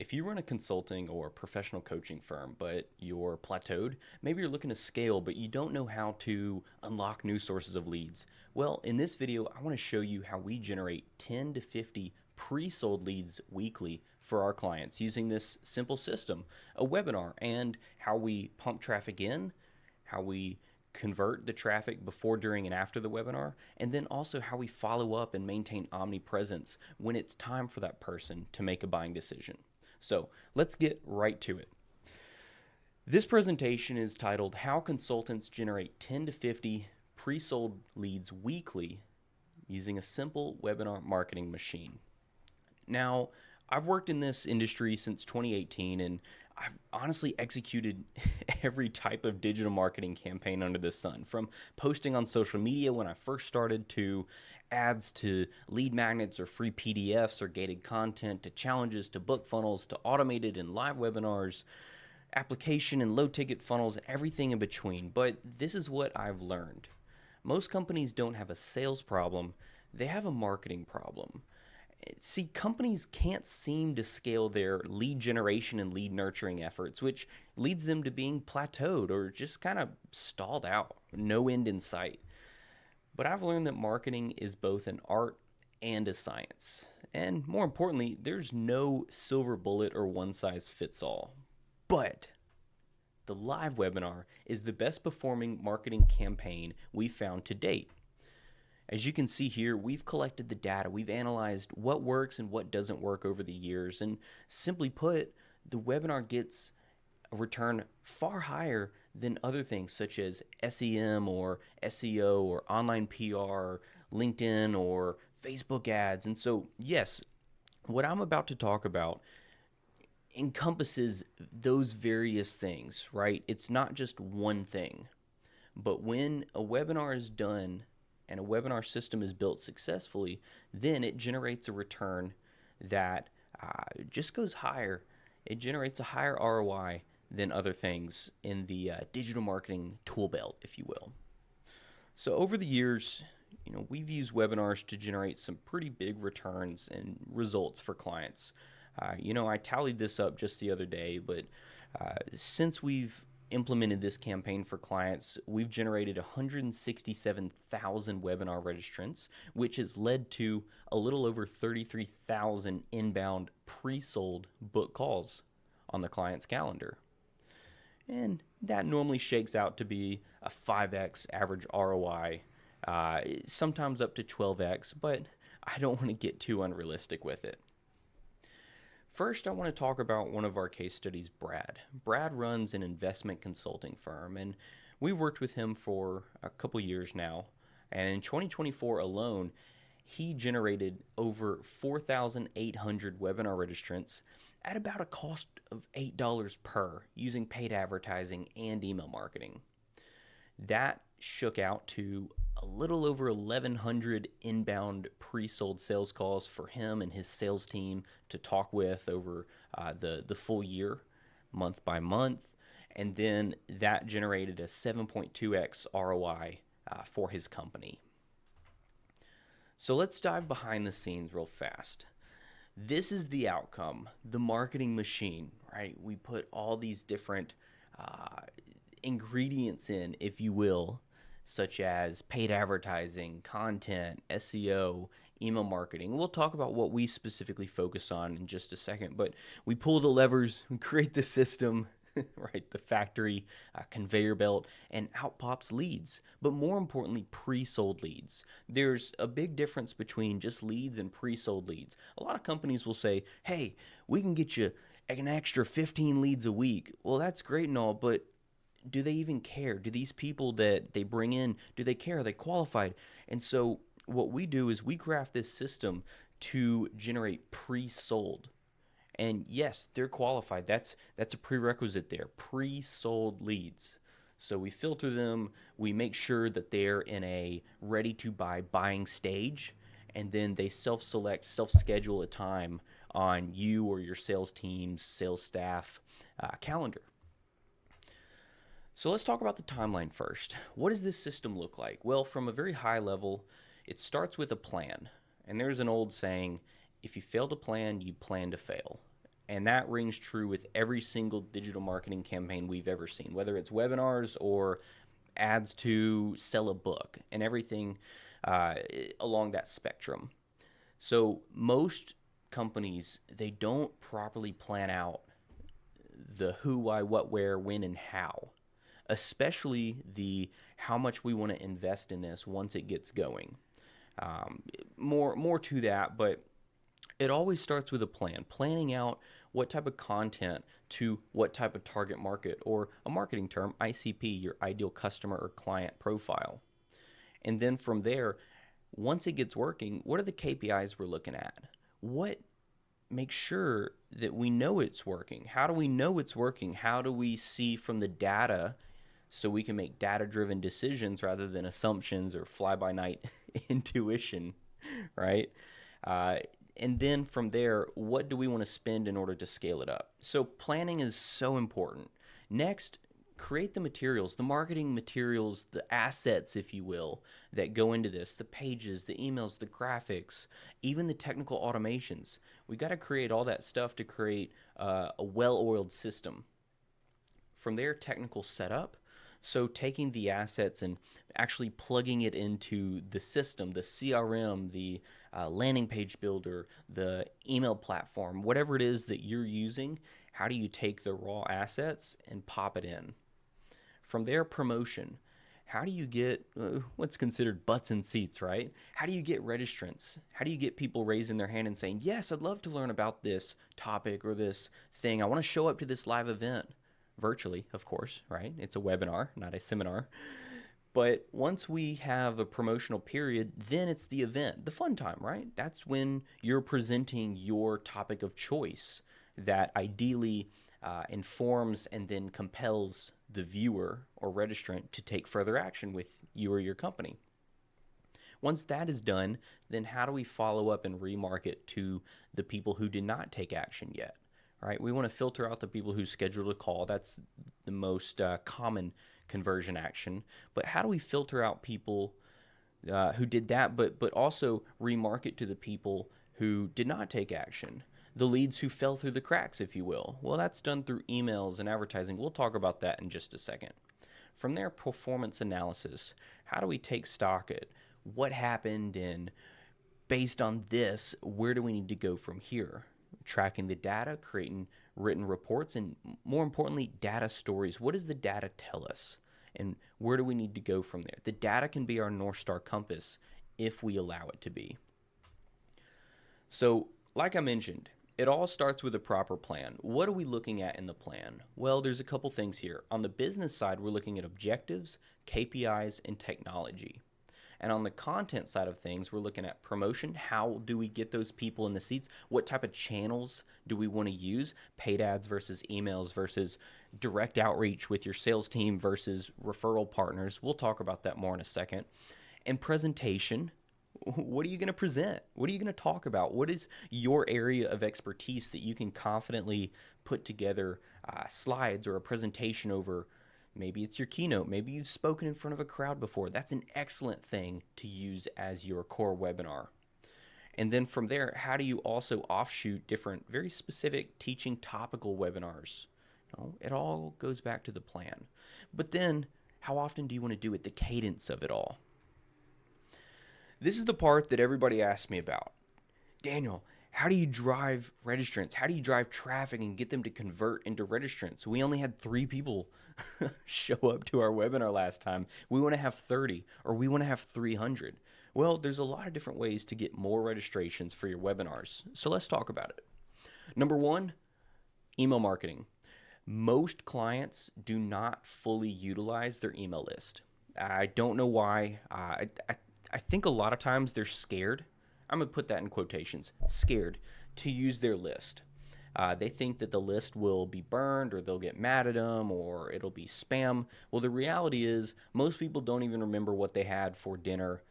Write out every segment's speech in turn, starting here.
If you run a consulting or professional coaching firm, but you're plateaued, maybe you're looking to scale, but you don't know how to unlock new sources of leads. Well, in this video, I want to show you how we generate 10 to 50 pre-sold leads weekly for our clients using this simple system, a webinar, and how we pump traffic in, how we convert the traffic before, during, and after the webinar, and then also how we follow up and maintain omnipresence when it's time for that person to make a buying decision. So let's get right to it. This presentation is titled How Consultants Generate 10 to 50 Pre-Sold Leads Weekly Using a Simple Webinar Marketing Machine. Now, I've worked in this industry since 2018, and I've honestly executed every type of digital marketing campaign under the sun, from posting on social media when I first started, to ads, to lead magnets or free PDFs or gated content, to challenges, to book funnels, to automated and live webinars, application and low ticket funnels, everything in between. But this is what I've learned. Most companies don't have a sales problem, they have a marketing problem. See, companies can't seem to scale their lead generation and lead nurturing efforts, which leads them to being plateaued or just kind of stalled out, no end in sight. But I've learned that marketing is both an art and a science. And more importantly, there's no silver bullet or one size fits all. But the live webinar is the best performing marketing campaign we've found to date. As you can see here, we've collected the data, we've analyzed what works and what doesn't work over the years, and simply put, the webinar gets a return far higher than other things such as SEM or SEO or online PR, LinkedIn or Facebook ads. And so, yes, what I'm about to talk about encompasses those various things, right? It's not just one thing. But when a webinar is done and a webinar system is built successfully, then it generates a return that just goes higher. It generates a higher ROI than other things in the digital marketing tool belt, if you will. So over the years, we've used webinars to generate some pretty big returns and results for clients. I tallied this up just the other day, but since we've implemented this campaign for clients, we've generated 167,000 webinar registrants, which has led to a little over 33,000 inbound pre-sold book calls on the client's calendar. And that normally shakes out to be a 5x average ROI, sometimes up to 12x, but I don't want to get too unrealistic with it. First, I want to talk about one of our case studies, Brad. Brad runs an investment consulting firm, and we worked with him for a couple years now. And in 2024 alone, he generated over 4,800 webinar registrants at about a cost of $8 per, using paid advertising and email marketing. That shook out to a little over 1,100 inbound pre-sold sales calls for him and his sales team to talk with over the full year, month by month. And then that generated a 7.2x ROI for his company. So let's dive behind the scenes real fast. This is the outcome, the marketing machine, right? We put all these different ingredients in, if you will, such as paid advertising, content, SEO, email marketing. We'll talk about what we specifically focus on in just a second, but we pull the levers, we create the system, right? The factory, conveyor belt, and out pops leads. But more importantly, pre-sold leads. There's a big difference between just leads and pre-sold leads. A lot of companies will say, hey, we can get you an extra 15 leads a week. Well, that's great and all, but do they even care? Do these people that they bring in, do they care? Are they qualified? And so what we do is we craft this system to generate pre-sold. And yes, they're qualified. That's a prerequisite there, pre-sold leads. So we filter them, we make sure that they're in a ready-to-buy buying stage, and then they self-select, self-schedule a time on you or your sales team's sales staff calendar. So let's talk about the timeline first. What does this system look like? Well, from a very high level, it starts with a plan. And there's an old saying, if you fail to plan, you plan to fail. And that rings true with every single digital marketing campaign we've ever seen, whether it's webinars or ads to sell a book and everything uh, along that spectrum. So most companies, they don't properly plan out the who, why, what, where, when, and how, especially the how much we want to invest in this once it gets going. Um, more to that, but it always starts with a plan, planning out what type of content to what type of target market, or a marketing term, ICP, your ideal customer or client profile. And then from there, once it gets working, what are the KPIs we're looking at? What makes sure that we know it's working? How do we know it's working? How do we see from the data so we can make data driven decisions rather than assumptions or fly by night intuition, right? Uh, and then from there, what do we want to spend in order to scale it up? So planning is so important. Next, create the materials, the marketing materials, the assets, if you will, that go into this, the pages, the emails, the graphics, even the technical automations. We got to create all that stuff to create a well-oiled system. From there, technical setup. So taking the assets and actually plugging it into the system, the CRM, the landing page builder, the email platform, whatever it is that you're using, how do you take the raw assets and pop it in? From there, promotion. How do you get what's considered butts and seats, right? How do you get registrants? How do you get people raising their hand and saying, yes, I'd love to learn about this topic or this thing. I want to show up to this live event virtually, of course, right? It's a webinar, not a seminar. But once we have a promotional period, then it's the event, the fun time, right? That's when you're presenting your topic of choice that ideally informs and then compels the viewer or registrant to take further action with you or your company. Once that is done, then how do we follow up and remarket to the people who did not take action yet? Right? We want to filter out the people who scheduled a call. That's the most common conversion action. But how do we filter out people who did that, but also remarket to the people who did not take action? The leads who fell through the cracks, if you will. Well, that's done through emails and advertising. We'll talk about that in just a second. From there, performance analysis. How do we take stock at what happened, and based on this, where do we need to go from here? Tracking the data, creating written reports, and more importantly, data stories. What does the data tell us? And where do we need to go from there? The data can be our North Star compass if we allow it to be. So, like I mentioned, it all starts with a proper plan. What are we looking at in the plan? Well, there's a couple things here. On the business side, we're looking at objectives, KPIs, and technology. And on the content side of things, we're looking at promotion. How do we get those people in the seats? What type of channels do we want to use? Paid ads versus emails versus direct outreach with your sales team versus referral partners. We'll talk about that more in a second. And presentation. What are you going to present? What are you going to talk about? What is your area of expertise that you can confidently put together slides or a presentation over? Maybe it's your keynote. Maybe you've spoken in front of a crowd before. That's an excellent thing to use as your core webinar. And then from there, how do you also offshoot different, very specific teaching topical webinars? It all goes back to the plan. But then, how often do you want to do it? The cadence of it all. This is the part that everybody asks me about. Daniel, how do you drive registrants? How do you drive traffic and get them to convert into registrants? We only had 3 people show up to our webinar last time. We want to have 30, or we want to have 300. Well, there's a lot of different ways to get more registrations for your webinars. So let's talk about it. Number 1, email marketing. Most clients do not fully utilize their email list. I don't know why. I think a lot of times they're scared. I'm going to put that in quotations, scared to use their list. They think that the list will be burned, or they'll get mad at them, or it'll be spam. Well, the reality is most people don't even remember what they had for dinner,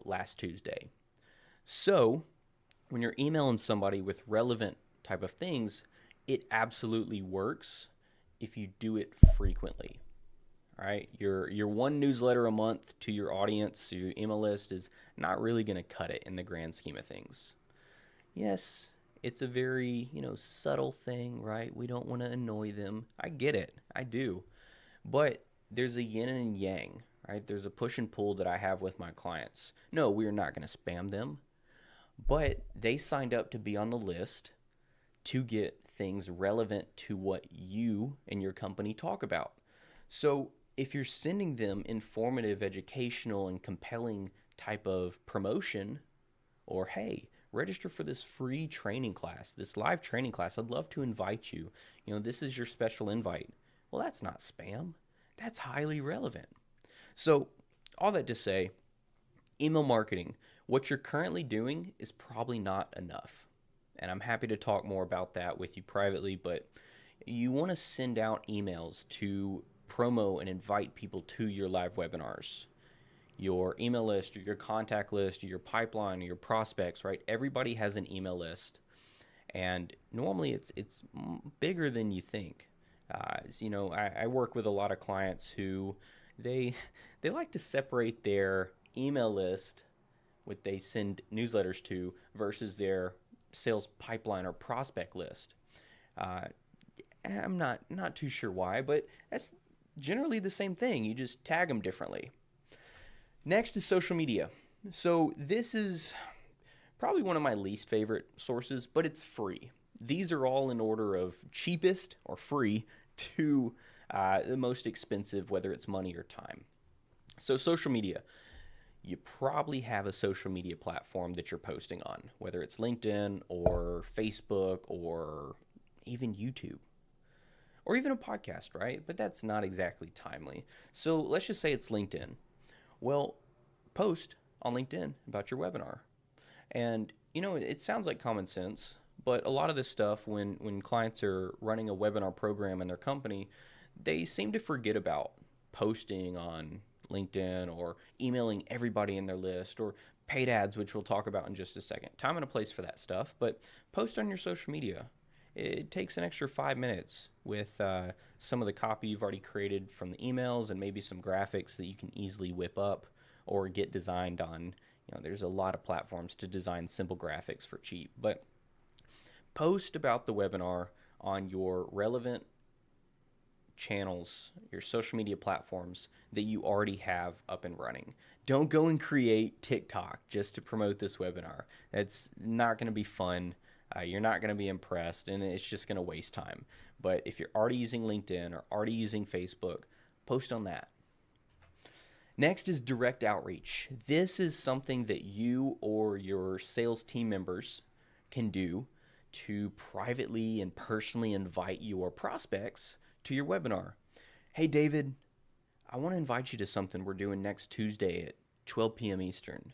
last Tuesday. So when you're emailing somebody with relevant type of things, it absolutely works if you do it frequently. All right, your one newsletter a month to your audience, your email list, is not really going to cut it in the grand scheme of things. Yes, It's a very, subtle thing, right? We don't want to annoy them. I get it. I do. But there's a yin and yang, right? There's a push and pull that I have with my clients. No, we are not going to spam them, but they signed up to be on the list to get things relevant to what you and your company talk about. So if you're sending them informative, educational, and compelling type of promotion, or hey, register for this free training class, this live training class, I'd love to invite you. This is your special invite. Well, that's not spam. That's highly relevant. So, all that to say, email marketing, what you're currently doing is probably not enough. And I'm happy to talk more about that with you privately, but you want to send out emails to promo and invite people to your live webinars. Your email list, or your contact list, or your pipeline, or your prospects, right? Everybody has an email list, and normally it's bigger than you think. I work with a lot of clients who they they like to separate their email list, what they send newsletters to, versus their sales pipeline or prospect list. Uh, I'm not too sure why, but that's generally the same thing. You just tag them differently. Next is social media. So this is probably one of my least favorite sources, but it's free. These are all in order of cheapest or free to the most expensive, whether it's money or time. So social media. You probably have a social media platform that you're posting on, whether it's LinkedIn or Facebook or even YouTube or even a podcast, right? But that's not exactly timely. So let's just say it's LinkedIn. Well, post on LinkedIn about your webinar. And it sounds like common sense, but a lot of this stuff, when clients are running a webinar program in their company, they seem to forget about posting on LinkedIn or emailing everybody in their list or paid ads, which we'll talk about in just a second. Time and a place for that stuff, but post on your social media. It takes an extra 5 minutes with some of the copy you've already created from the emails and maybe some graphics that you can easily whip up or get designed on. There's a lot of platforms to design simple graphics for cheap, but post about the webinar on your relevant channels, your social media platforms that you already have up and running. Don't go and create TikTok just to promote this webinar. That's not going to be fun. You're not going to be impressed, and it's just going to waste time. But if you're already using LinkedIn or already using Facebook, post on that. Next is direct outreach. This is something that you or your sales team members can do to privately and personally invite your prospects to your webinar. Hey, David, I want to invite you to something we're doing next Tuesday at 12 p.m. Eastern.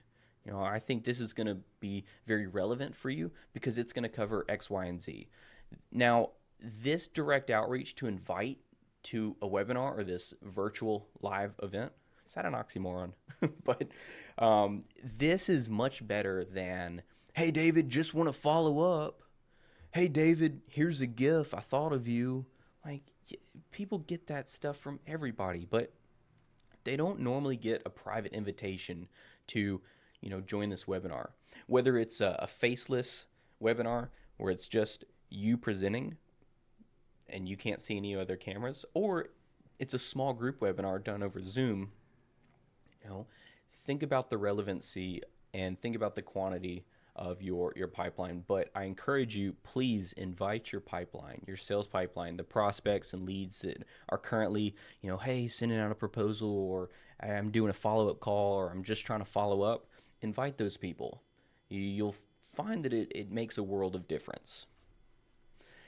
I think this is going to be very relevant for you because it's going to cover X, Y, and Z. Now, this direct outreach to invite to a webinar or this virtual live event, is that an oxymoron? But this is much better than, hey, David, just want to follow up. Hey, David, here's a GIF. I thought of you. Like, people get that stuff from everybody, but they don't normally get a private invitation to, join this webinar. Whether it's a faceless webinar where it's just you presenting and you can't see any other cameras, or it's a small group webinar done over Zoom, think about the relevancy and think about the quantity of your pipeline. But I encourage you, please invite your pipeline, your sales pipeline, the prospects and leads that are currently, hey, sending out a proposal, or I'm doing a follow-up call, or I'm just trying to follow up. Invite those people. You'll find that it makes a world of difference.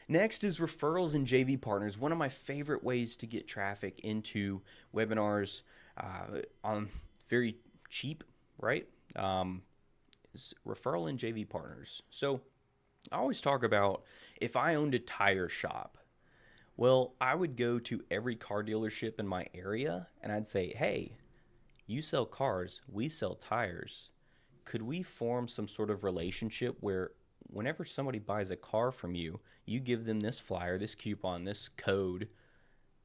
Next is referrals and JV partners. One of my favorite ways to get traffic into webinars on very cheap, right? Is referral and JV partners. So I always talk about if I owned a tire shop, well, I would go to every car dealership in my area and I'd say, hey, you sell cars, we sell tires. Could we form some sort of relationship where whenever somebody buys a car from you, you give them this flyer, this coupon, this code,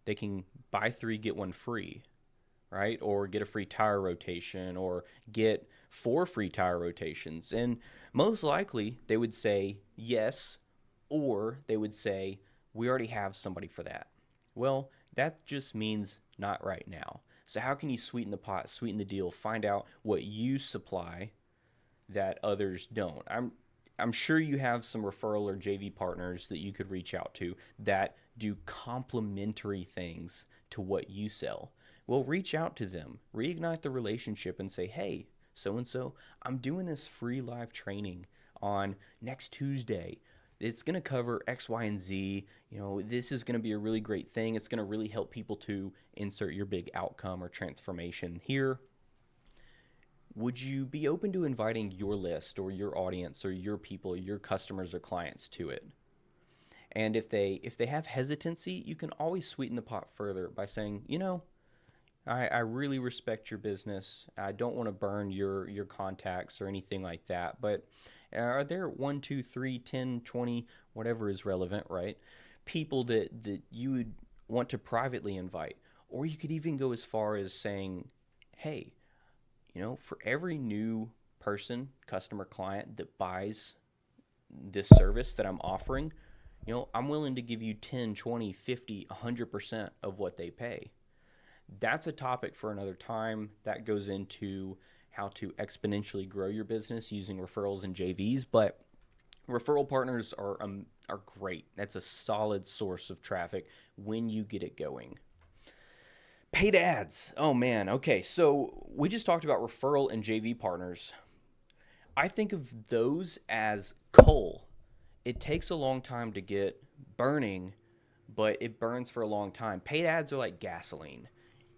they can buy 3, get 1 free. right? Or get a free tire rotation or get 4 free tire rotations. And most likely they would say yes, or they would say, we already have somebody for that. Well, that just means not right now. So, how can you sweeten the pot, sweeten the deal, find out what you supply that others don't? I'm sure you have some referral or JV partners that you could reach out to that do complementary things to what you sell. Well, reach out to them, reignite the relationship, and say, hey, so and so, I'm doing this free live training on next Tuesday. It's going to cover X, Y, and Z. This is going to be a really great thing. It's going to really help people to insert your big outcome or transformation here. Would you be open to inviting your list or your audience or your people, your customers or clients to it? And if they have hesitancy, you can always sweeten the pot further by saying, I really respect your business. I don't want to burn your contacts or anything like that. But are there 1, 2, 3, 10, 20, whatever is relevant, right? People that you would want to privately invite. Or you could even go as far as saying, hey, for every new person, customer, client that buys this service that I'm offering, I'm willing to give you 10, 20, 50, 100% of what they pay. That's a topic for another time. That goes into how to exponentially grow your business using referrals and JVs, but referral partners are great. That's a solid source of traffic when you get it going. Paid ads. Oh man. Okay, so we just talked about referral and JV partners. I think of those as coal. It takes a long time to get burning, but it burns for a long time. Paid ads are like gasoline.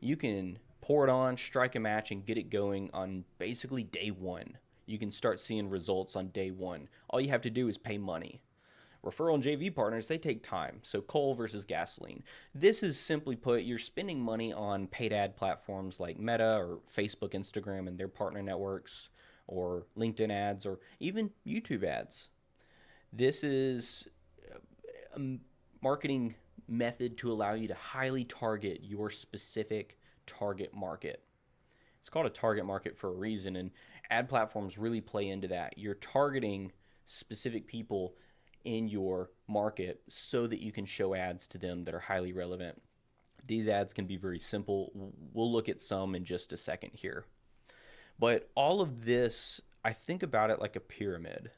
You can pour it on, strike a match, and get it going on basically day one. You can start seeing results on day one. All you have to do is pay money. Referral and JV partners, they take time. So coal versus gasoline. This is simply put, you're spending money on paid ad platforms like Meta or Facebook, Instagram, and their partner networks, or LinkedIn ads, or even YouTube ads. This is a marketing method to allow you to highly target your specific target market. It's called a target market for a reason, and ad platforms really play into that. You're targeting specific people in your market so that you can show ads to them that are highly relevant. These ads can be very simple. We'll look at some in just a second here. But all of this, I think about it like a pyramid.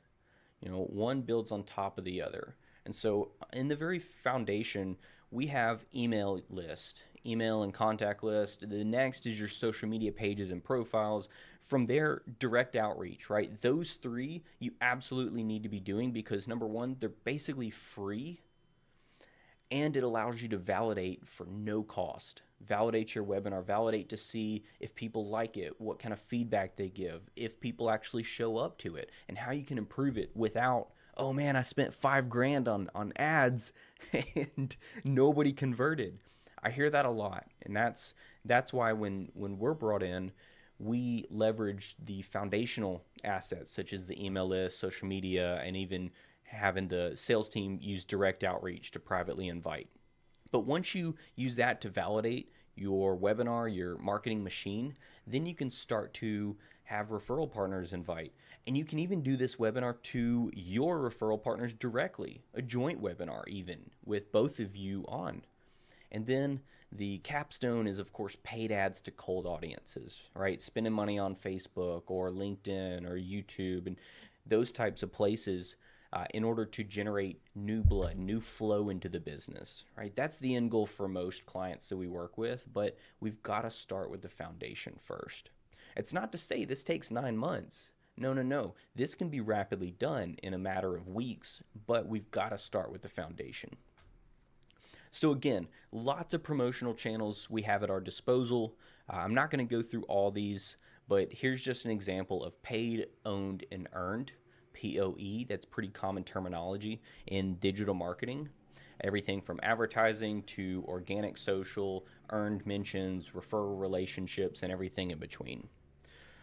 One builds on top of the other. And so in the very foundation, we have email list, email and contact list. The next is your social media pages and profiles. From there, direct outreach, right? Those three you absolutely need to be doing because number one, they're basically free and it allows you to validate for no cost. Validate your webinar, validate to see if people like it, what kind of feedback they give, if people actually show up to it, and how you can improve it without, oh man, I spent $5,000 on ads and nobody converted. I hear that a lot, and that's why when we're brought in, we leverage the foundational assets such as the email list, social media, and even having the sales team use direct outreach to privately invite. But once you use that to validate your webinar, your marketing machine, then you can start to have referral partners invite. And you can even do this webinar to your referral partners directly, a joint webinar even with both of you on. And then the capstone is, of course, paid ads to cold audiences, right? Spending money on Facebook or LinkedIn or YouTube and those types of places in order to generate new blood, new flow into the business, right? That's the end goal for most clients that we work with, but we've got to start with the foundation first. It's not to say this takes 9 months. No. This can be rapidly done in a matter of weeks, but we've got to start with the foundation. So again, lots of promotional channels we have at our disposal. I'm not going to go through all these, but here's just an example of paid, owned, and earned. POE, that's pretty common terminology in digital marketing. Everything from advertising to organic social, earned mentions, referral relationships, and everything in between.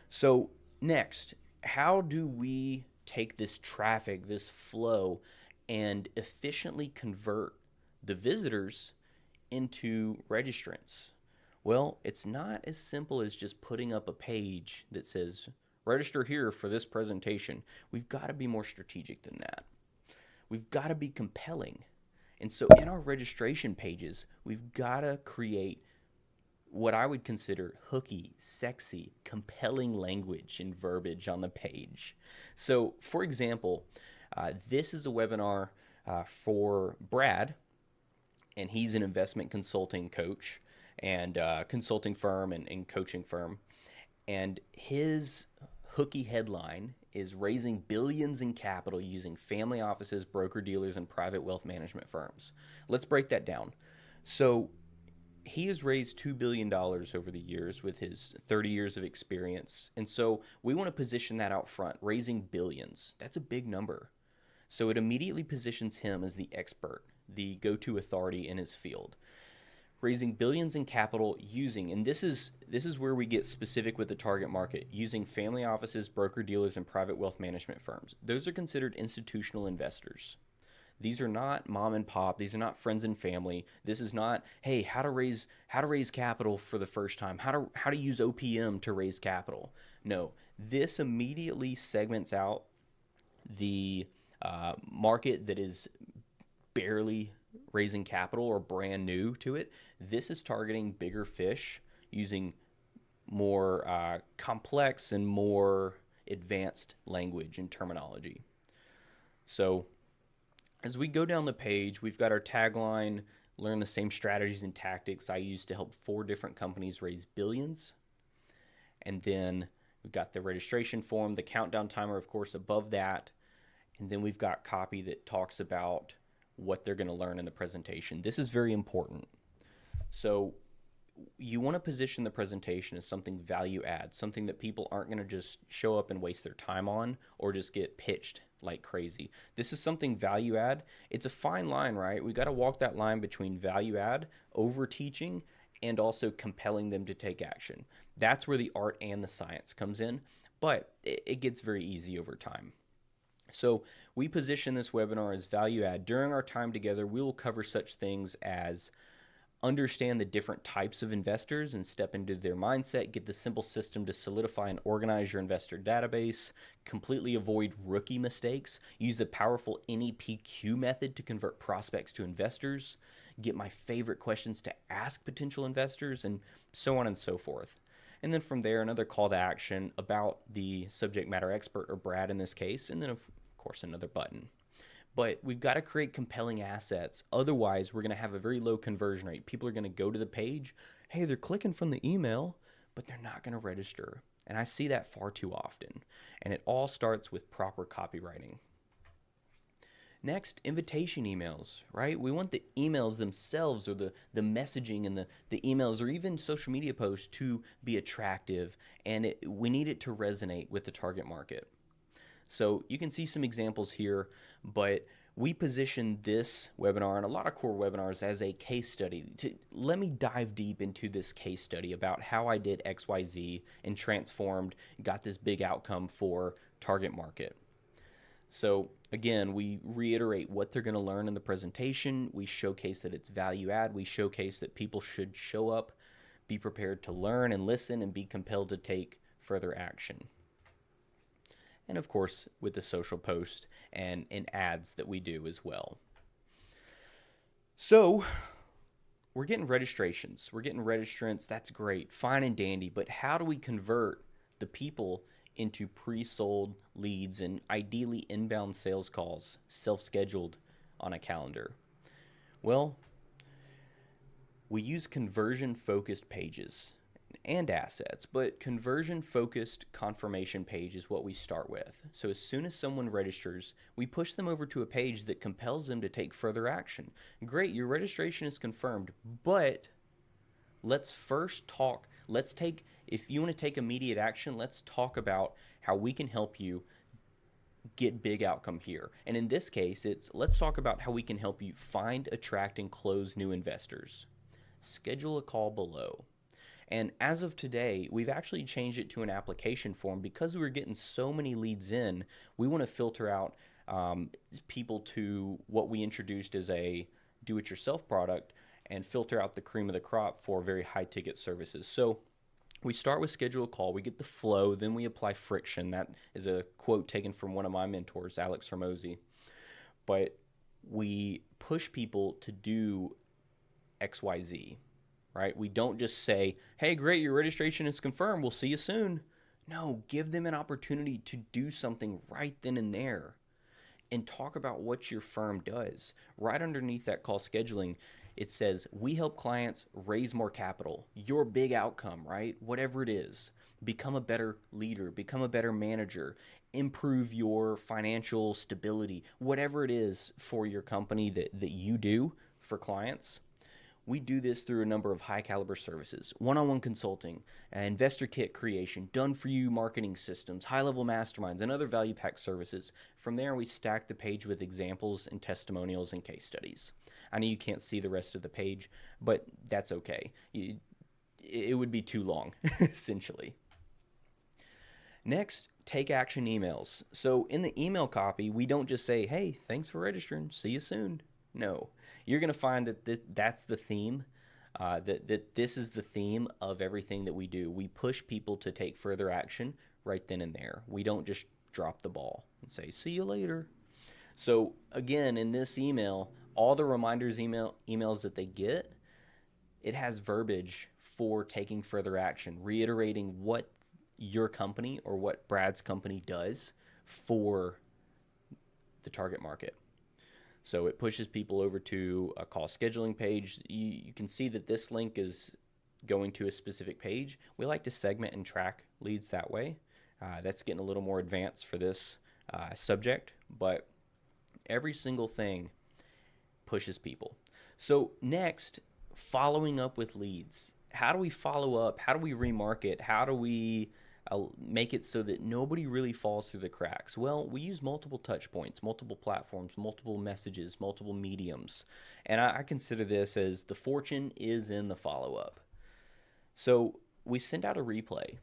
So next, how do we take this traffic, this flow, and efficiently convert the visitors into registrants? Well, it's not as simple as just putting up a page that says, register here for this presentation. We've got to be more strategic than that. We've got to be compelling. And so in our registration pages, we've got to create what I would consider hooky, sexy, compelling language and verbiage on the page. So, for example, this is a webinar for Brad, and he's an investment consulting coach and consulting firm and coaching firm. And his hooky headline is raising billions in capital using family offices, broker dealers, and private wealth management firms. Let's break that down. So he has raised $2 billion over the years with his 30 years of experience. And so we want to position that out front, raising billions. That's a big number. So it immediately positions him as the expert, the go-to authority in his field. Raising billions in capital using, and this is where we get specific with the target market, using family offices, broker dealers, and private wealth management firms. Those are considered institutional investors. These are not mom and pop. These are not friends and family. This is not, hey, how to raise capital for the first time. How to use OPM to raise capital. No, this immediately segments out the market that is barely raising capital or brand new to it. This is targeting bigger fish using more complex and more advanced language and terminology. So as we go down the page, we've got our tagline, learn the same strategies and tactics I use to help 4 different companies raise billions. And then we've got the registration form, the countdown timer, of course, above that. And then we've got copy that talks about what they're going to learn in the presentation. This is very important. So you want to position the presentation as something value add, something that people aren't going to just show up and waste their time on or just get pitched like crazy. This is something value add. It's a fine line, right? We got to walk that line between value add, over teaching, and also compelling them to take action. That's where the art and the science comes in, but it gets very easy over time. So we position this webinar as value add. During our time together, we will cover such things as understand the different types of investors and step into their mindset, get the simple system to solidify and organize your investor database, completely avoid rookie mistakes, use the powerful NEPQ method to convert prospects to investors, get my favorite questions to ask potential investors, and so on and so forth. And then from there, another call to action about the subject matter expert, or Brad in this case, and then of course another button. But we've got to create compelling assets. Otherwise, we're going to have a very low conversion rate. People are going to go to the page. Hey, they're clicking from the email, but they're not going to register. And I see that far too often. And it all starts with proper copywriting. Next, invitation emails, right? We want the emails themselves, or the messaging and the emails, or even social media posts to be attractive. And we need it to resonate with the target market. So you can see some examples here, but we position this webinar and a lot of core webinars as a case study. Let me dive deep into this case study about how I did XYZ and transformed, got this big outcome for target market. So again, we reiterate what they're going to learn in the presentation. We showcase that it's value add. We showcase that people should show up, be prepared to learn and listen, and be compelled to take further action. And of course, with the social post and ads that we do as well. So we're getting registrations. We're getting registrants. That's great. Fine and dandy. But how do we convert the people into pre-sold leads and ideally inbound sales calls, self-scheduled on a calendar? Well, we use conversion-focused pages and assets, but conversion-focused confirmation page is what we start with. So as soon as someone registers, we push them over to a page that compels them to take further action. Great, your registration is confirmed, but let's first talk. If you want to take immediate action, let's talk about how we can help you get big outcome here. And in this case, let's talk about how we can help you find, attract, and close new investors. Schedule a call below. And as of today, we've actually changed it to an application form because we're getting so many leads in. We want to filter out people to what we introduced as a do-it-yourself product and filter out the cream of the crop for very high ticket services. So we start with schedule a call, we get the flow, then we apply friction. That is a quote taken from one of my mentors, Alex Hermosi. But we push people to do XYZ, right? We don't just say, hey, great, your registration is confirmed, we'll see you soon. No, give them an opportunity to do something right then and there and talk about what your firm does. Right underneath that call scheduling, it says, we help clients raise more capital. Your big outcome, right? Whatever it is, become a better leader, become a better manager, improve your financial stability, whatever it is for your company that you do for clients. We do this through a number of high caliber services: one-on-one consulting, investor kit creation, done for you marketing systems, high level masterminds, and other value packed services. From there, we stack the page with examples and testimonials and case studies. I know you can't see the rest of the page, but that's okay. It would be too long, essentially. Next, take action emails. So in the email copy, we don't just say, hey, thanks for registering, see you soon. No, you're going to find that that's the theme, that this is the theme of everything that we do. We push people to take further action right then and there. We don't just drop the ball and say, see you later. So again, in this email, all the reminders emails that they get, it has verbiage for taking further action, reiterating what your company or what Brad's company does for the target market. So it pushes people over to a call scheduling page. You can see that this link is going to a specific page. We like to segment and track leads that way. That's getting a little more advanced for this subject, but every single thing pushes people. So next, following up with leads. How do we follow up? How do we remarket? How do we make it so that nobody really falls through the cracks? Well, we use multiple touch points, multiple platforms, multiple messages, multiple mediums. And I consider this as the fortune is in the follow-up. So we send out a replay.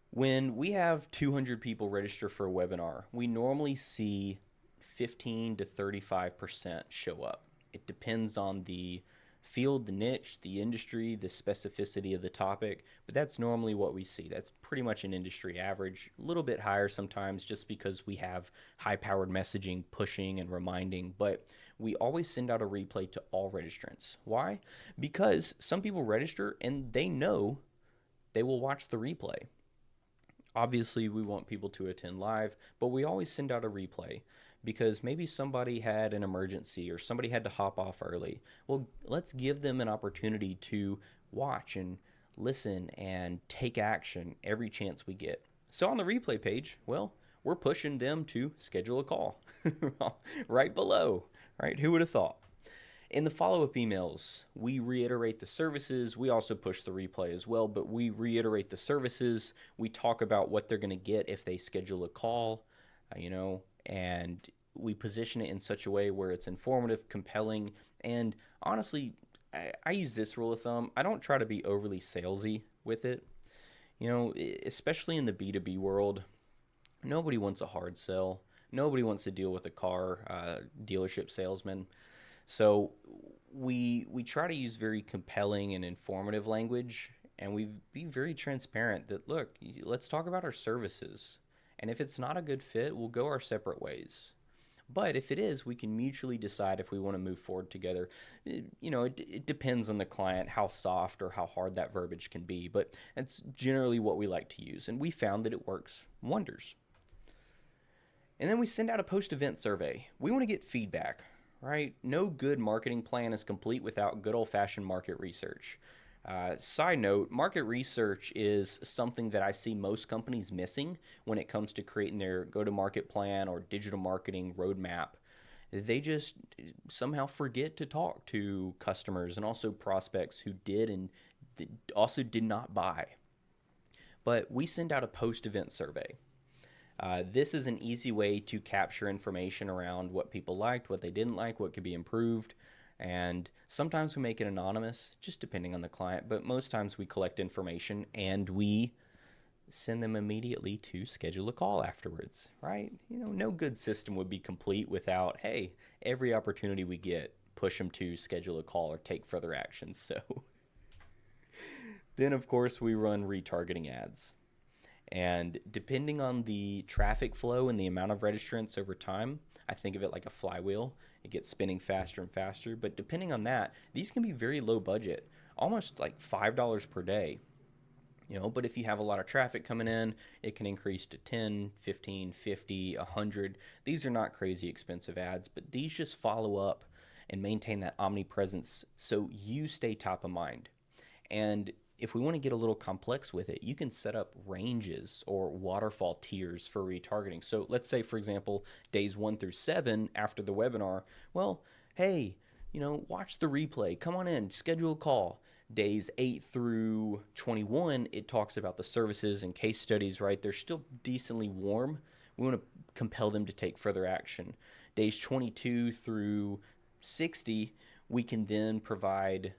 When we have 200 people register for a webinar, we normally see 15 to 35% show up. It depends on the field, the niche, the industry, the specificity of the topic, but that's normally what we see. That's pretty much an industry average, a little bit higher sometimes just because we have high-powered messaging, pushing, and reminding, but we always send out a replay to all registrants. Why? Because some people register and they know they will watch the replay. Obviously, we want people to attend live, but we always send out a replay because maybe somebody had an emergency or somebody had to hop off early. Well, let's give them an opportunity to watch and listen and take action every chance we get. So on the replay page, well, we're pushing them to schedule a call right below, right? Who would have thought? In the follow-up emails, we reiterate the services. We also push the replay as well, but we reiterate the services. We talk about what they're going to get if they schedule a call, and we position it in such a way where it's informative, compelling, and honestly, I use this rule of thumb. I don't try to be overly salesy with it. Especially in the B2B world, nobody wants a hard sell. Nobody wants to deal with a car dealership salesman. So we try to use very compelling and informative language, and we be very transparent that, look, let's talk about our services. And if it's not a good fit, we'll go our separate ways. But if it is, we can mutually decide if we want to move forward together. It depends on the client, how soft or how hard that verbiage can be, but that's generally what we like to use. And we found that it works wonders. And then we send out a post-event survey. We want to get feedback. Right? No good marketing plan is complete without good old-fashioned market research. Side note, market research is something that I see most companies missing when it comes to creating their go-to-market plan or digital marketing roadmap. They just somehow forget to talk to customers and also prospects who did and also did not buy. But we send out a post-event survey. This is an easy way to capture information around what people liked, what they didn't like, what could be improved. And sometimes we make it anonymous, just depending on the client. But most times we collect information and we send them immediately to schedule a call afterwards, right? No good system would be complete without, hey, every opportunity we get, push them to schedule a call or take further action. So then, of course, we run retargeting ads. And depending on the traffic flow and the amount of registrants over time, I think of it like a flywheel. It gets spinning faster and faster. But depending on that, these can be very low budget, almost like $5 per day. But if you have a lot of traffic coming in, it can increase to 10, 15, 50, 100. These are not crazy expensive ads, but these just follow up and maintain that omnipresence so you stay top of mind. And if we want to get a little complex with it, you can set up ranges or waterfall tiers for retargeting. So let's say, for example, days 1 through 7 after the webinar, well, hey, watch the replay. Come on in, schedule a call. Days 8 through 21, it talks about the services and case studies, right? They're still decently warm. We want to compel them to take further action. Days 22 through 60, we can then provide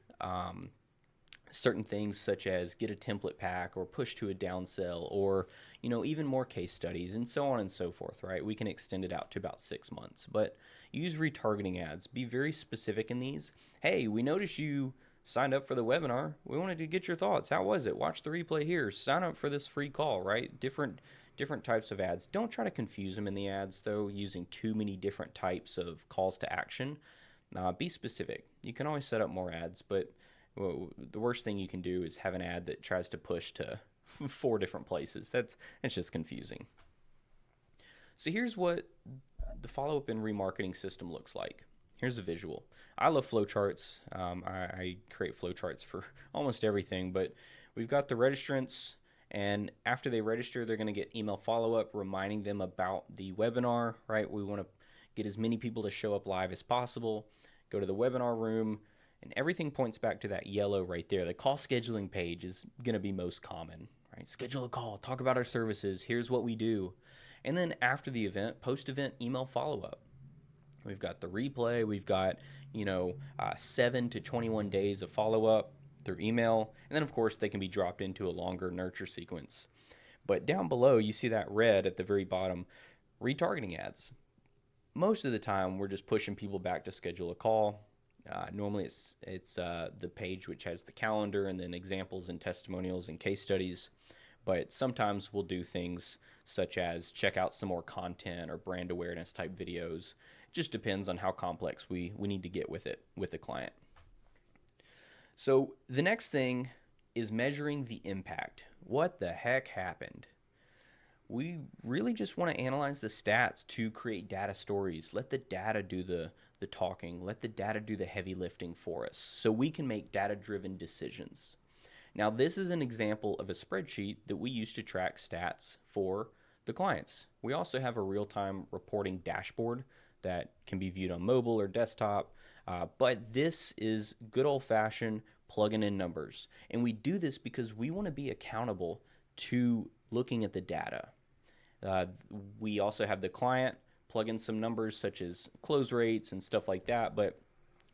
certain things such as get a template pack or push to a downsell or even more case studies and so on and so forth, right? We can extend it out to about 6 months, but use retargeting ads. Be very specific in these. Hey, we noticed you signed up for the webinar. We wanted to get your thoughts. How was it? Watch the replay here. Sign up for this free call, right? Different types of ads. Don't try to confuse them in the ads though, using too many different types of calls to action. Be specific. You can always set up more ads, but the worst thing you can do is have an ad that tries to push to 4 different places. That's just confusing. So here's what the follow-up and remarketing system looks like. Here's a visual. I love flowcharts. I create flowcharts for almost everything, but we've got the registrants, and after they register, they're going to get email follow-up reminding them about the webinar, right? We want to get as many people to show up live as possible. Go to the webinar room, and everything points back to that yellow right there. The call scheduling page is going to be most common, right? Schedule a call, talk about our services, here's what we do. And then after the event, post-event email follow-up. We've got the replay, we've got, 7 to 21 days of follow-up through email. And then, of course, they can be dropped into a longer nurture sequence. But down below, you see that red at the very bottom, retargeting ads. Most of the time, we're just pushing people back to schedule a call. Normally, it's the page which has the calendar and then examples and testimonials and case studies. But sometimes we'll do things such as check out some more content or brand awareness type videos. It just depends on how complex we need to get with it with the client. So the next thing is measuring the impact. What the heck happened? We really just want to analyze the stats to create data stories. Let the data do the talking. Let the data do the heavy lifting for us so we can make data-driven decisions. Now, this is an example of a spreadsheet that we use to track stats for the clients. We also have a real-time reporting dashboard that can be viewed on mobile or desktop, but this is good old-fashioned plugging in numbers. And we do this because we want to be accountable to looking at the data. We also have the client plug in some numbers such as close rates and stuff like that, but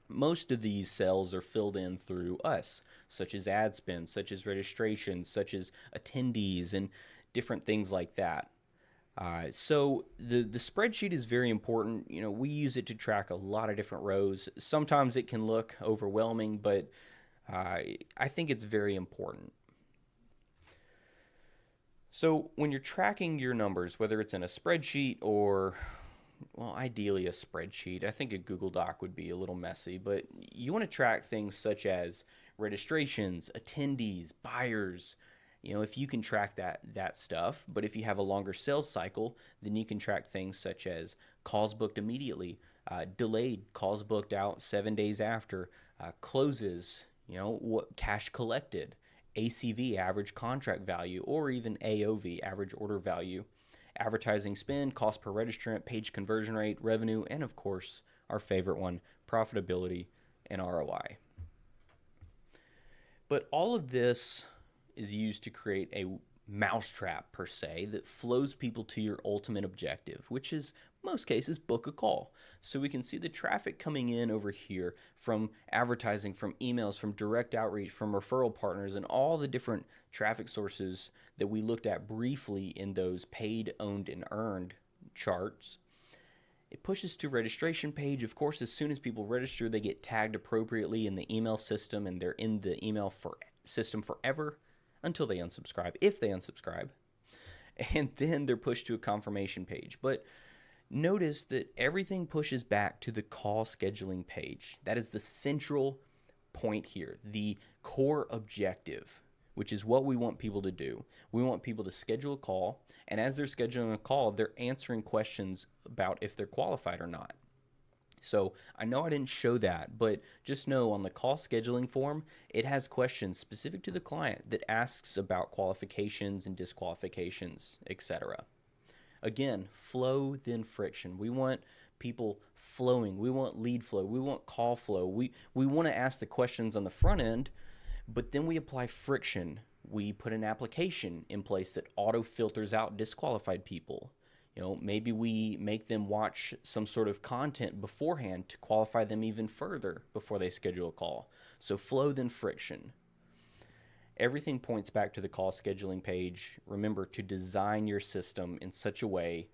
most of these cells are filled in through us, such as ad spend, such as registration, such as attendees, and different things like that. So the spreadsheet is very important. We use it to track a lot of different rows. Sometimes it can look overwhelming, but I think it's very important. So when you're tracking your numbers, whether it's in a spreadsheet or, well, ideally a spreadsheet, I think a Google Doc would be a little messy, but you want to track things such as registrations, attendees, buyers, if you can track that stuff. But if you have a longer sales cycle, then you can track things such as calls booked immediately, delayed calls booked out 7 days after, closes, what cash collected, ACV, average contract value, or even AOV, average order value, advertising spend, cost per registrant, page conversion rate, revenue, and of course, our favorite one, profitability and ROI. But all of this is used to create a mousetrap per se that flows people to your ultimate objective, which is most cases book a call. So we can see the traffic coming in over here from advertising, from emails, from direct outreach, from referral partners, and all the different traffic sources that we looked at briefly in those paid, owned, and earned charts. It pushes to registration page. Of course, as soon as people register, they get tagged appropriately in the email system, and they're in the email system forever until they unsubscribe, if they unsubscribe. And then they're pushed to a confirmation page. But notice that everything pushes back to the call scheduling page. That is the central point here, the core objective, which is what we want people to do. We want people to schedule a call, and as they're scheduling a call, they're answering questions about if they're qualified or not. So I know I didn't show that, but just know on the call scheduling form, it has questions specific to the client that asks about qualifications and disqualifications, etc. Again, flow then friction. We want people flowing. We want lead flow. We want call flow. We want to ask the questions on the front end, but then we apply friction. We put an application in place that auto filters out disqualified people. Maybe we make them watch some sort of content beforehand to qualify them even further before they schedule a call. So flow then friction. Everything points back to the call scheduling page. Remember to design your system in such a way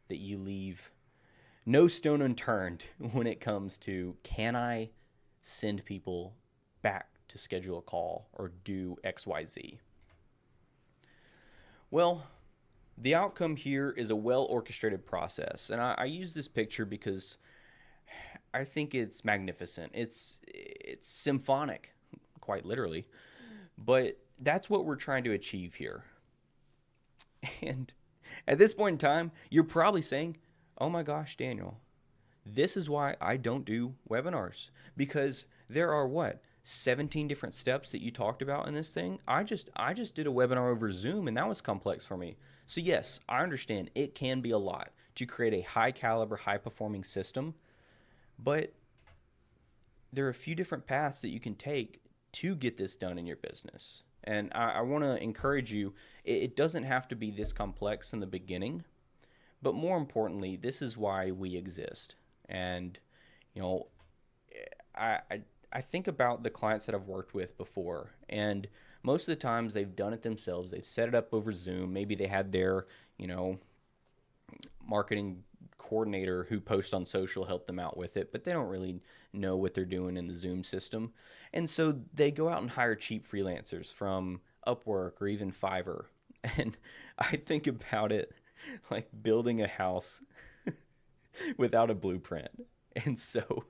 that you leave no stone unturned when it comes to, can I send people back to schedule a call or do XYZ? Well, the outcome here is a well-orchestrated process. And I use this picture because I think it's magnificent. It's symphonic, quite literally. But that's what we're trying to achieve here. And at this point in time, you're probably saying, oh my gosh, Daniel, this is why I don't do webinars. Because there are 17 different steps that you talked about in this thing. I just did a webinar over Zoom, and that was complex for me. So yes, I understand it can be a lot to create a high caliber, high performing system, but there are a few different paths that you can take to get this done in your business. And I want to encourage you, it doesn't have to be this complex in the beginning, but more importantly, this is why we exist. And, I think about the clients that I've worked with before, and most of the times they've done it themselves. They've set it up over Zoom. Maybe they had their, marketing coordinator who posts on social help them out with it, but they don't really know what they're doing in the Zoom system. And so they go out and hire cheap freelancers from Upwork or even Fiverr. And I think about it like building a house without a blueprint. And so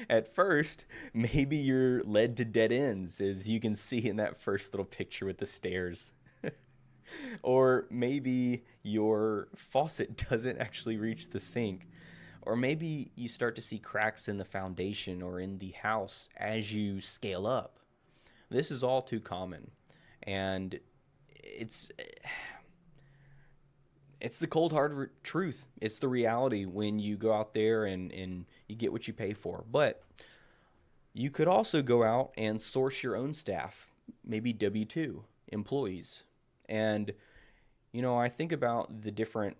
at first, maybe you're led to dead ends, as you can see in that first little picture with the stairs. Or maybe your faucet doesn't actually reach the sink. Or maybe you start to see cracks in the foundation or in the house as you scale up. This is all too common. And it's the cold hard truth. It's the reality when you go out there and you get what you pay for. But you could also go out and source your own staff, maybe W-2 employees. And, I think about the different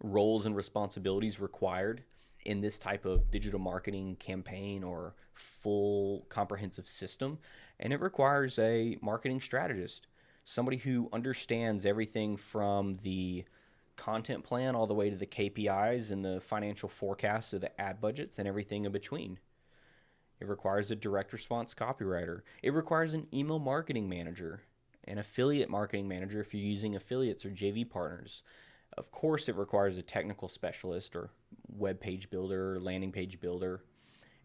roles and responsibilities required in this type of digital marketing campaign or full comprehensive system. And it requires a marketing strategist, somebody who understands everything from the content plan all the way to the KPIs and the financial forecasts of the ad budgets and everything in between. It requires a direct response copywriter. It requires an email marketing manager, an affiliate marketing manager if you're using affiliates or JV partners. Of course, it requires a technical specialist or web page builder or landing page builder.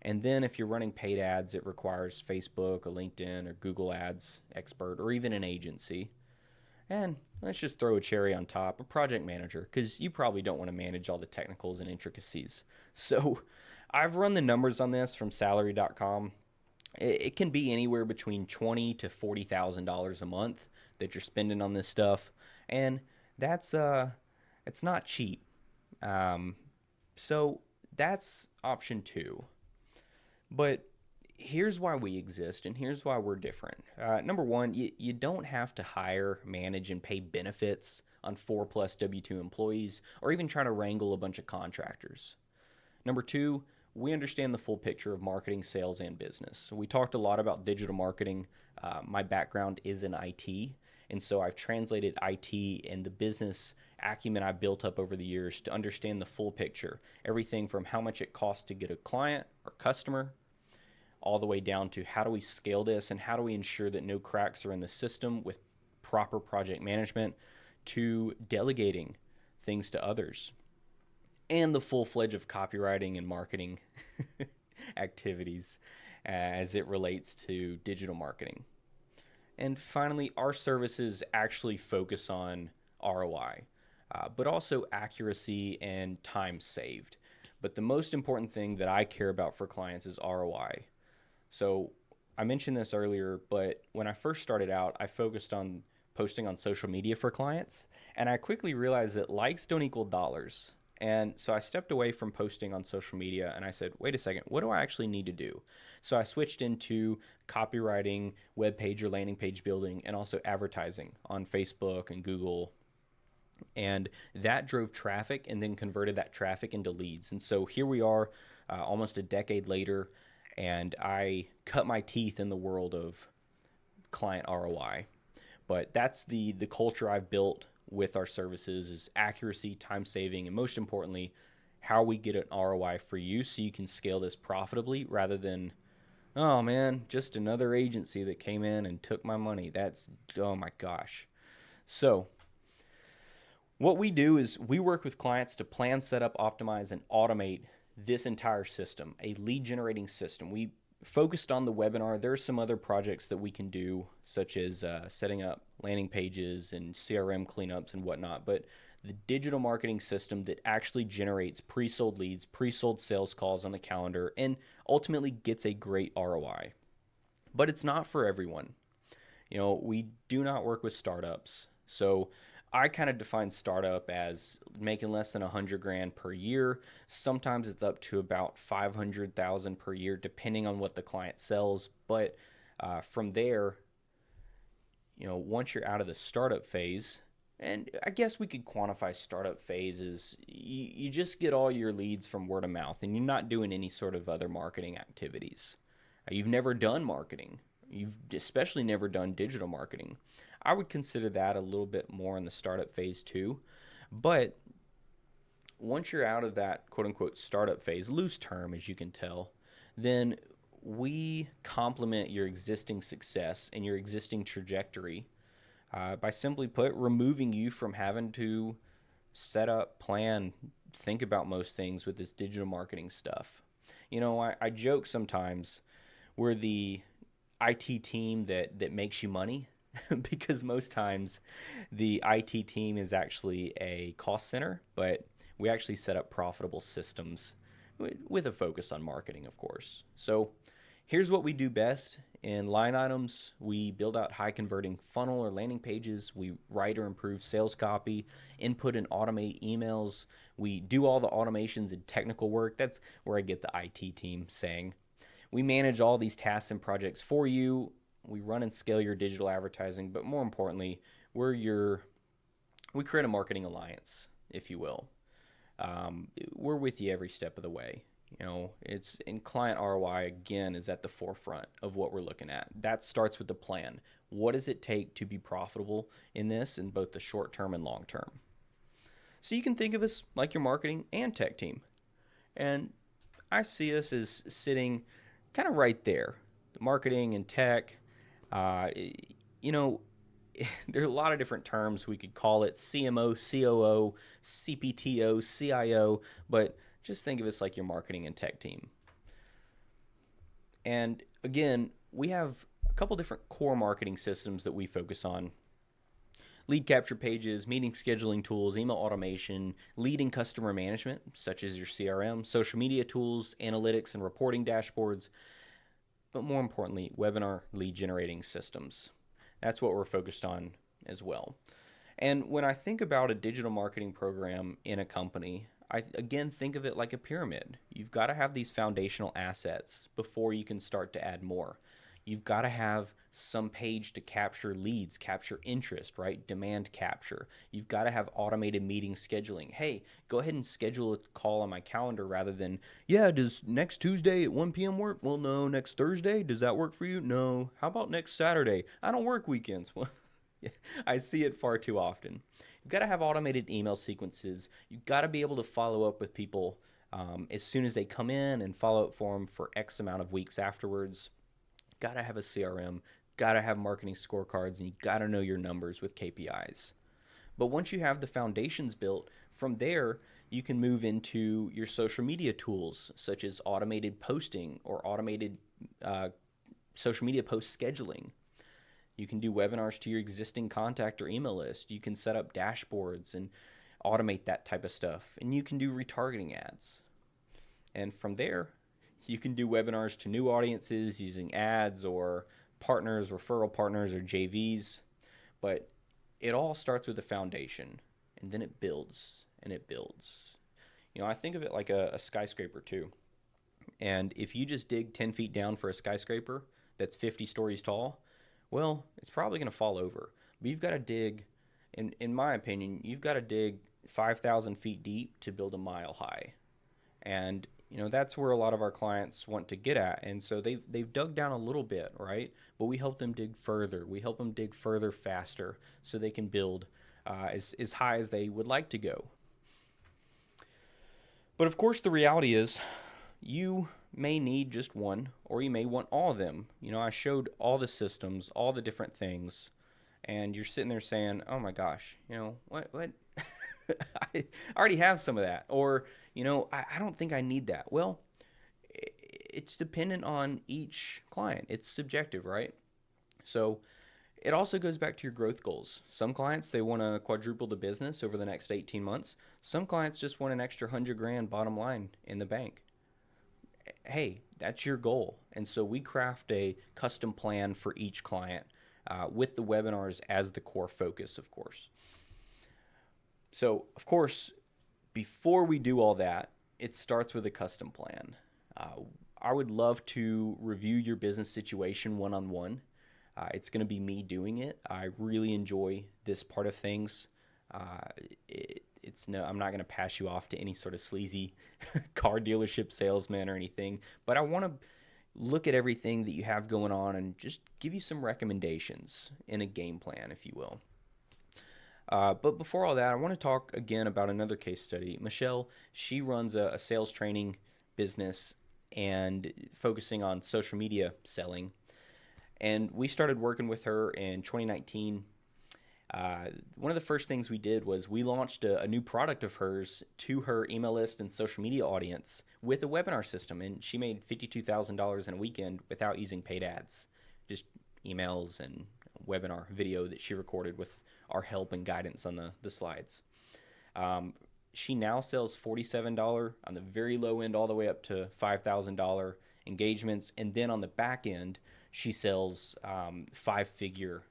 And then if you're running paid ads, it requires Facebook, a LinkedIn, or Google Ads expert, or even an agency. And let's just throw a cherry on top, a project manager, because you probably don't want to manage all the technicals and intricacies. So I've run the numbers on this from salary.com. It can be anywhere between $20,000 to $40,000 a month that you're spending on this stuff, and that's it's not cheap. So that's option 2. But here's why we exist, and here's why we're different. Number 1, you don't have to hire, manage, and pay benefits on 4+ W-2 employees, or even try to wrangle a bunch of contractors. Number 2, we understand the full picture of marketing, sales, and business. So we talked a lot about digital marketing. My background is in IT, And so I've translated IT and the business acumen I built up over the years to understand the full picture. Everything from how much it costs to get a client or customer, all the way down to how do we scale this and how do we ensure that no cracks are in the system with proper project management, to delegating things to others, and the full fledged of copywriting and marketing activities as it relates to digital marketing. And finally, our services actually focus on ROI, but also accuracy and time saved. But the most important thing that I care about for clients is ROI. So I mentioned this earlier, but when I first started out, I focused on posting on social media for clients, and I quickly realized that likes don't equal dollars. And so I stepped away from posting on social media and I said, wait a second, what do I actually need to do? So I switched into copywriting, web page or landing page building, and also advertising on Facebook and Google. And that drove traffic and then converted that traffic into leads. And so here we are, almost a decade later, and I cut my teeth in the world of client ROI. But that's the culture I've built with our services is accuracy, time saving, and most importantly, how we get an ROI for you so you can scale this profitably rather than, oh man, just another agency that came in and took my money. That's, oh my gosh. So what we do is we work with clients to plan, set up, optimize, and automate this entire system, a lead generating system. We focused on the webinar. There are some other projects that we can do, such as setting up landing pages and CRM cleanups and whatnot. But the digital marketing system that actually generates pre-sold leads, pre-sold sales calls on the calendar, and ultimately gets a great ROI. But it's not for everyone. You know, we do not work with startups. So I kind of define startup as making less than 100 grand per year. Sometimes it's up to about 500,000 per year, depending on what the client sells. But from there, you know, once you're out of the startup phase, and I guess we could quantify startup phase as you just get all your leads from word of mouth and you're not doing any sort of other marketing activities. You've never done marketing. You've especially never done digital marketing. I would consider that a little bit more in the startup phase too. But once you're out of that quote unquote startup phase, loose term as you can tell, then we complement your existing success and your existing trajectory by simply put, removing you from having to set up, plan, think about most things with this digital marketing stuff. You know, I joke sometimes we're the IT team that makes you money because most times the IT team is actually a cost center, but we actually set up profitable systems with a focus on marketing, of course. So here's what we do best. In line items, we build out high converting funnel or landing pages. We write or improve sales copy, input and automate emails. We do all the automations and technical work. That's where I get the IT team saying. We manage all these tasks and projects for you. We run and scale your digital advertising, but more importantly, we create a marketing alliance, if you will. We're with you every step of the way. You know, it's in client ROI again is at the forefront of what we're looking at. That starts with the plan. What does it take to be profitable in this in both the short term and long term? So you can think of us like your marketing and tech team. And I see us as sitting kind of right there. The marketing and tech, you know, there are a lot of different terms. We could call it CMO, COO, CPTO, CIO, but just think of us like your marketing and tech team. And again, we have a couple different core marketing systems that we focus on. Lead capture pages, meeting scheduling tools, email automation, leading customer management, such as your CRM, social media tools, analytics and reporting dashboards, but more importantly, webinar lead generating systems. That's what we're focused on as well. And when I think about a digital marketing program in a company, I again think of it like a pyramid. You've got to have these foundational assets before you can start to add more. You've got to have some page to capture leads, capture interest, right? Demand capture. You've got to have automated meeting scheduling. Hey, go ahead and schedule a call on my calendar rather than, yeah, does next Tuesday at 1 p.m. work? Well, no. Next Thursday, does that work for you? No. How about next Saturday? I don't work weekends. I see it far too often. You've got to have automated email sequences. You've got to be able to follow up with people as soon as they come in and follow up for them for X amount of weeks afterwards. Got to have a CRM, got to have marketing scorecards, and you got to know your numbers with KPIs. But once you have the foundations built, from there, you can move into your social media tools, such as automated posting or automated uh, social media post scheduling. You can do webinars to your existing contact or email list. You can set up dashboards and automate that type of stuff. And you can do retargeting ads. And from there, you can do webinars to new audiences using ads or partners, referral partners, or JVs. But it all starts with a foundation, and then it builds and it builds. I think of it like a skyscraper too. And if you just dig 10 feet down for a skyscraper that's 50 stories tall, well, it's probably going to fall over. But you've got to dig, in my opinion, you've got to dig 5,000 feet deep to build a mile high. And that's where a lot of our clients want to get at, and so they've dug down a little bit, right? But we help them dig further. We help them dig further faster, so they can build as high as they would like to go. But of course, the reality is, you may need just one, or you may want all of them. I showed all the systems, all the different things, and you're sitting there saying, "Oh my gosh, what?" I already have some of that. Or, I don't think I need that. Well, it's dependent on each client. It's subjective, right? So it also goes back to your growth goals. Some clients, they want to quadruple the business over the next 18 months. Some clients just want an extra 100 grand bottom line in the bank. Hey, that's your goal. And so we craft a custom plan for each client with the webinars as the core focus, of course. So, of course, before we do all that, it starts with a custom plan. I would love to review your business situation one-on-one. It's going to be me doing it. I really enjoy this part of things. I'm not going to pass you off to any sort of sleazy car dealership salesman or anything, but I want to look at everything that you have going on and just give you some recommendations in a game plan, if you will. But before all that, I want to talk again about another case study. Michelle, she runs a sales training business and focusing on social media selling. And we started working with her in 2019. One of the first things we did was we launched a new product of hers to her email list and social media audience with a webinar system. And she made $52,000 in a weekend without using paid ads, just emails and webinar video that she recorded with our help and guidance on the slides. She now sells $47 on the very low end all the way up to $5,000 engagements. And then on the back end, she sells 5-figure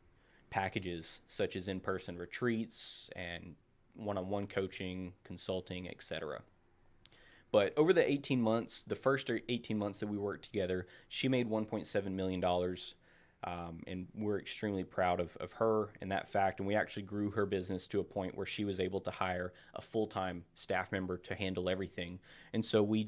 packages such as in-person retreats and one-on-one coaching, consulting, etc. But over the 18 months, the first 18 months that we worked together, she made $1.7 million. And we're extremely proud of her and that fact. And we actually grew her business to a point where she was able to hire a full-time staff member to handle everything. And so we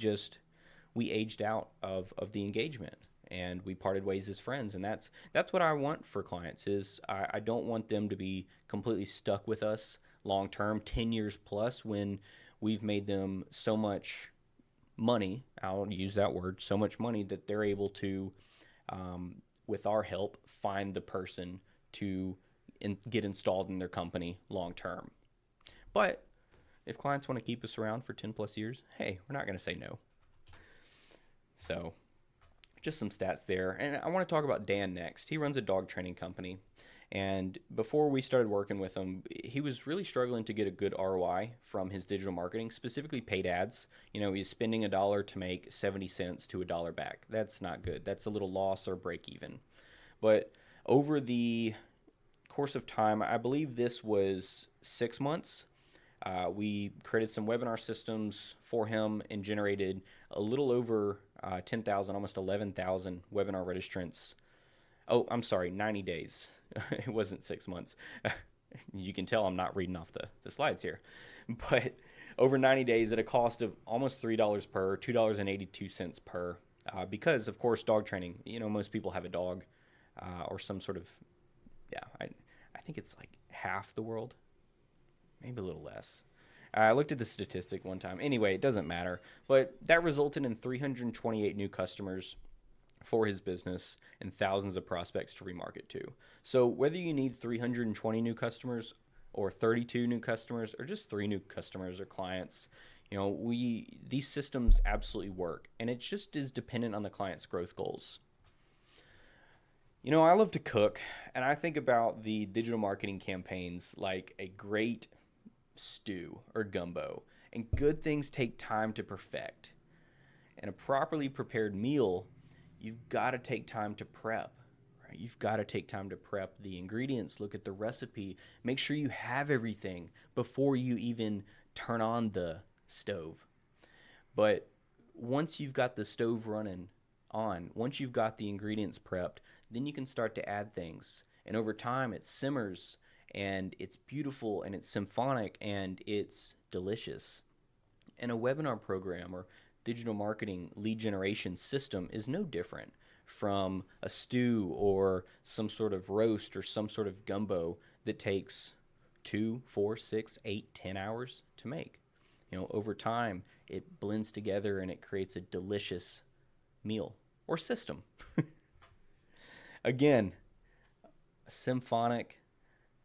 aged out of the engagement and we parted ways as friends. And that's what I want for clients is I don't want them to be completely stuck with us long-term, 10 years plus, when we've made them so much money, I'll use that word, so much money that they're able to, with our help, find the person to get installed in their company long term. But if clients want to keep us around for 10 plus years, hey, we're not going to say no. So just some stats there. And I want to talk about Dan next. He runs a dog training company. And before we started working with him, he was really struggling to get a good ROI from his digital marketing, specifically paid ads. He's spending $1 to make 70 cents to $1 back. That's not good. That's a little loss or break even. But over the course of time, I believe this was 6 months, we created some webinar systems for him and generated a little over 10,000, almost 11,000 webinar registrants. Oh, I'm sorry, 90 days. It wasn't 6 months. You can tell I'm not reading off the slides here. But over 90 days at a cost of almost $3 per, $2.82 per, because, of course, dog training, most people have a dog or some sort of, I think it's like half the world, maybe a little less. I looked at the statistic one time. Anyway, it doesn't matter. But that resulted in 328 new customers for his business and thousands of prospects to remarket to. So whether you need 320 new customers or 32 new customers or just 3 new customers or clients, we these systems absolutely work, and it just is dependent on the client's growth goals. I love to cook, and I think about the digital marketing campaigns like a great stew or gumbo, and good things take time to perfect. And a properly prepared meal, you've got to take time to prep. Right? You've got to take time to prep the ingredients, look at the recipe, make sure you have everything before you even turn on the stove. But once you've got the stove running on, once you've got the ingredients prepped, then you can start to add things. And over time, it simmers and it's beautiful and it's symphonic and it's delicious. And a webinar program or digital marketing lead generation system is no different from a stew or some sort of roast or some sort of gumbo that takes 2, 4, 6, 8, 10 hours to make. Over time, it blends together and it creates a delicious meal or system. Again, a symphonic,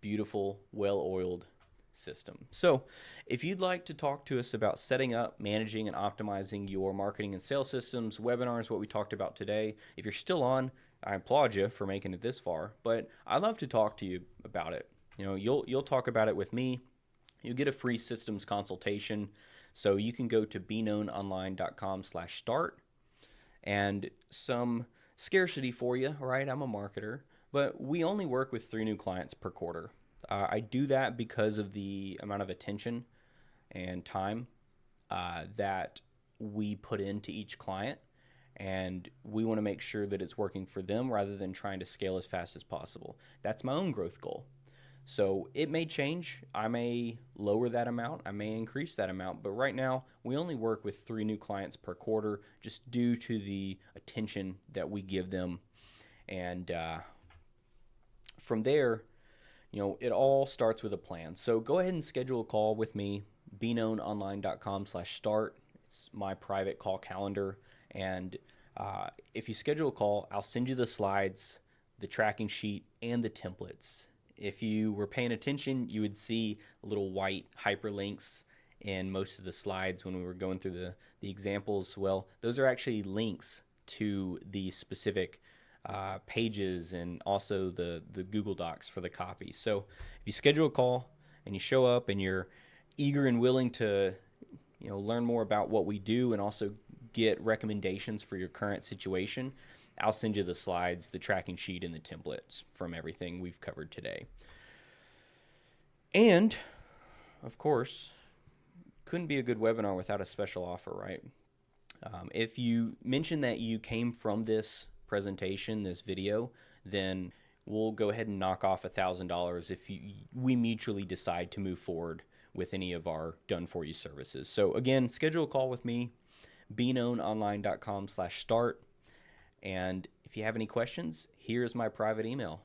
beautiful, well-oiled system. So if you'd like to talk to us about setting up, managing, and optimizing your marketing and sales systems, webinars, what we talked about today, if you're still on, I applaud you for making it this far, but I'd love to talk to you about it. You'll talk about it with me. You'll get a free systems consultation. So you can go to beknownonline.com/start, and some scarcity for you, right? I'm a marketer, but we only work with 3 new clients per quarter. I do that because of the amount of attention and time that we put into each client, and we want to make sure that it's working for them rather than trying to scale as fast as possible. That's my own growth goal. So it may change. I may lower that amount. I may increase that amount. But right now, we only work with 3 new clients per quarter just due to the attention that we give them. And from there, it all starts with a plan. So go ahead and schedule a call with me, beknownonline.com/start. It's my private call calendar. And if you schedule a call, I'll send you the slides, the tracking sheet, and the templates. If you were paying attention, you would see little white hyperlinks in most of the slides when we were going through the examples. Well, those are actually links to the specific pages and also the Google Docs for the copy. So if you schedule a call and you show up and you're eager and willing to learn more about what we do and also get recommendations for your current situation, I'll send you the slides, the tracking sheet, and the templates from everything we've covered today. And, of course, couldn't be a good webinar without a special offer, right? If you mention that you came from this presentation, this video, then we'll go ahead and knock off $1,000 if we mutually decide to move forward with any of our done-for-you services. So, again, schedule a call with me, beknownonline.com/start. And if you have any questions, here's my private email.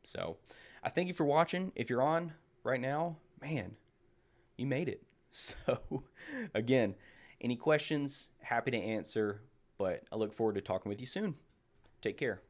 So I thank you for watching. If you're on right now, man, you made it. So again, any questions, happy to answer, but I look forward to talking with you soon. Take care.